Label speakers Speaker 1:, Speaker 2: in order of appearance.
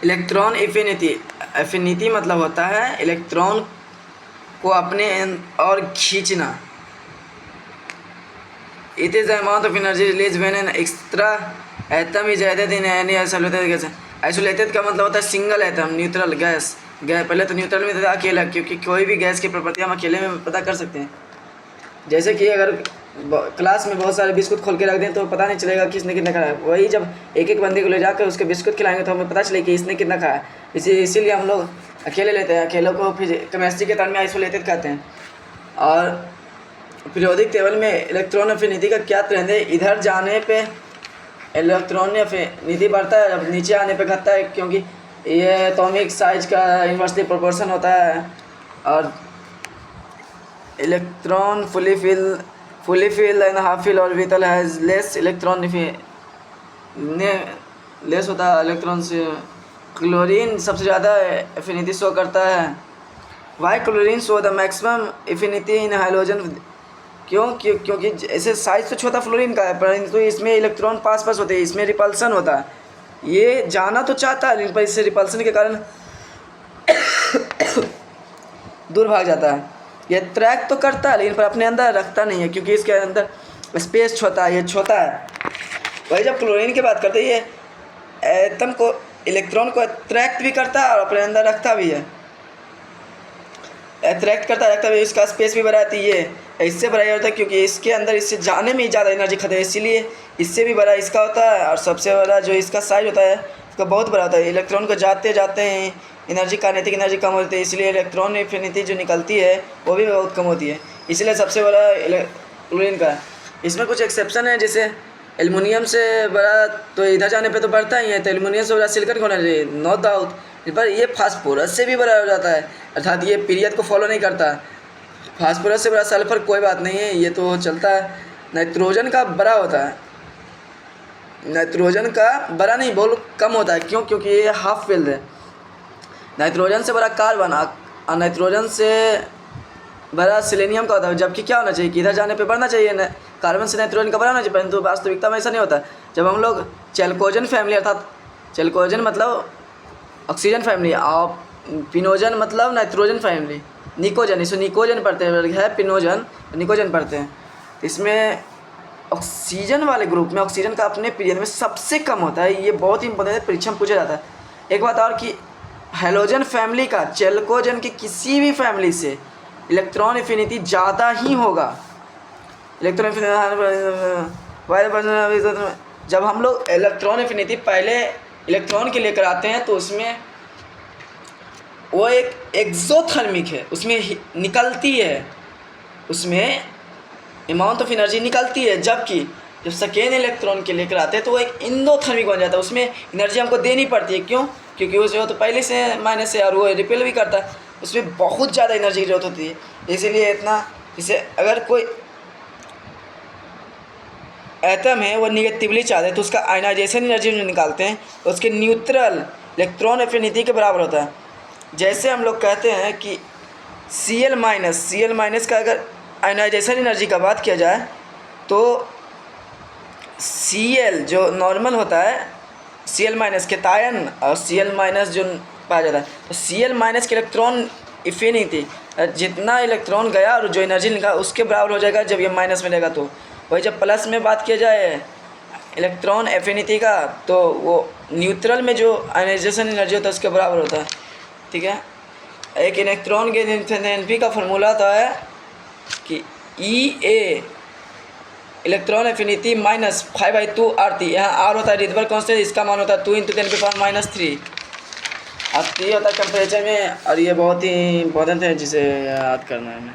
Speaker 1: Electron affinity मतलब होता है इलेक्ट्रॉन को अपने और खींचना। It is the amount of energy release when an extra atom is added in any isolated gas. Isolated का मतलब होता है सिंगल एटम, न्यूट्रल गैस। पहले तो न्यूट्रल में था अकेला, क्योंकि कोई भी गैस की प्रॉपर्टी हम अकेले में पता कर सकते हैं। जैसे कि अगर क्लास में बहुत सारे बिस्कुट खोल के रख दें तो पता नहीं चलेगा किसने कितना खाया। वही जब एक एक बंदे को ले जाकर उसके बिस्कुट खिलाएंगे तो हमें पता चलेगा कि इसने कितना खाया। इसीलिए हम लोग अकेले लेते हैं। अकेलों को फिर केमिस्ट्री के टर्म में आइसोलेटेड कहते हैं। और पीरियोडिक टेबल में इलेक्ट्रॉन एफिनिटी का क्या ट्रेंड है? इधर जाने पे इलेक्ट्रॉन एफिनिटी बढ़ता है, जब नीचे आने पे घटता है, क्योंकि ये एटॉमिक साइज का इन्वर्सली प्रोपोर्शन होता है। और electron fully fill and half fill orbital has less electron less होता है इलेक्ट्रॉन से। क्लोरीन सबसे ज़्यादा एफिनिटी शो करता है। Why chlorine show the maximum affinity in hydrogen? क्योंकि ऐसे साइज तो छोटा फ्लोरीन का है, परंतु इसमें इलेक्ट्रॉन पास होते हैं, इसमें रिपल्सन होता है। ये जाना तो चाहता है लेकिन पर इससे रिपल्सन के कारण दूर भाग जाता है। ये ट्रैक तो करता है लेकिन पर अपने अंदर रखता नहीं है, क्योंकि इसके अंदर स्पेस छोटा है, ये छोटा है। वही जब क्लोरीन की बात करते हैं, ये एटम को इलेक्ट्रॉन को अट्रैक्ट भी करता है और अपने अंदर रखता भी है। अट्रैक्ट करता रखता है, इसका स्पेस भी बड़ा है। ये इससे बड़ा होता है क्योंकि इसके अंदर इससे जाने में ही ज़्यादा एनर्जी खत्म है, इसीलिए इससे भी बड़ा इसका होता है। और सबसे बड़ा जो इसका साइज होता है इसका बहुत बड़ा होता है। इलेक्ट्रॉन को जाते जाते एनर्जी काइनेटिक एनर्जी कम होती है, इसलिए इलेक्ट्रॉन एफिनिटी जो निकलती है वो भी बहुत कम होती है। इसलिए सबसे बड़ा क्लोरीन का है। इसमें कुछ एक्सेप्शन है, जैसे एल्युमिनियम से बड़ा तो इधर जाने पे तो बढ़ता ही है, तो एल्युमिनियम से बड़ा सिलिकॉन होना चाहिए, नो डाउट। पर ये फास्फोरस से भी बड़ा हो जाता है, अर्थात ये पीरियड को फॉलो नहीं करता। फास्फोरस से बड़ा सल्फर कोई बात नहीं है, ये तो चलता है। नाइट्रोजन का बड़ा होता है, नाइट्रोजन का बड़ा नहीं, बहुत कम होता है। क्योंकि ये हाफ फिल्ड है। नाइट्रोजन से बड़ा कार्बन और नाइट्रोजन से बड़ा सेलेनियम का होता है। जबकि क्या होना चाहिए कि इधर जाने पे बढ़ना चाहिए, कार्बन से नाइट्रोजन का बड़ा होना चाहिए, परंतु वास्तविकता में ऐसा नहीं होता। जब हम लोग चैल्कोजन फैमिली, अर्थात चैल्कोजन मतलब ऑक्सीजन फैमिली, और पिनोजन मतलब नाइट्रोजन फैमिली, निकोजन, इसमें निकोजन पढ़ते हैं, है पिनोजन, निकोजन पढ़ते हैं। इसमें ऑक्सीजन वाले ग्रुप में ऑक्सीजन का अपने पीरियड में सबसे कम होता है। ये बहुत ही इंपॉर्टेंट है, परीक्षा में पूछा जाता है। एक बात और कि हेलोजन फैमिली का चैल्कोजन की किसी भी फैमिली से इलेक्ट्रॉन एफिनिटी ज़्यादा ही होगा। इलेक्ट्रॉन जब हम लोग इलेक्ट्रॉन एफिनिटी पहले इलेक्ट्रॉन के लेकर आते हैं तो उसमें वो एक एक्सोथर्मिक है, उसमें निकलती है, उसमें अमाउंट ऑफ एनर्जी निकलती है। जबकि जब सेकेंड इलेक्ट्रॉन के लेकर आते हैं तो वो एक इंडोथर्मिक बन जाता है, उसमें एनर्जी हमको देनी पड़ती है। क्यों? क्योंकि उसमें तो पहले से माइनस है और वो रिपेल भी करता है, उसमें बहुत ज़्यादा एनर्जी की जरूरत होती है। इसीलिए इतना, जैसे अगर कोई एटम है वो निगेटिवली चार्ज है तो उसका आयनाइजेशन एनर्जी जो निकालते हैं उसके न्यूट्रल इलेक्ट्रॉन एफिनिटी के बराबर होता है। जैसे हम लोग कहते हैं कि Cl माइनस का अगर आयनाइजेशन एनर्जी का बात किया जाए तो Cl जो नॉर्मल होता है, Cl माइनस के तायन और Cl माइनस जो पाया जाता है, तो Cl माइनस के इलेक्ट्रॉन एफिनिटी जितना इलेक्ट्रॉन गया और जो एनर्जी निकाला उसके बराबर हो जाएगा जब ये माइनस में रहेगा। तो वही जब प्लस में बात किया जाए इलेक्ट्रॉन एफिनिटी का तो वो न्यूट्रल में जो आयनाइजेशन एनर्जी होता है उसके बराबर होता है। ठीक है, एक इलेक्ट्रॉन के एनर्जी का फार्मूला होता है कि E electron affinity minus 5/2 RT। यहाँ R होता है रिजर्व कांस्टेंट, इसका मान होता है 2 × 10⁻³ और T होता है टेम्परेचर में। और ये बहुत ही इंपॉर्टेंट है जिसे याद करना है हमें।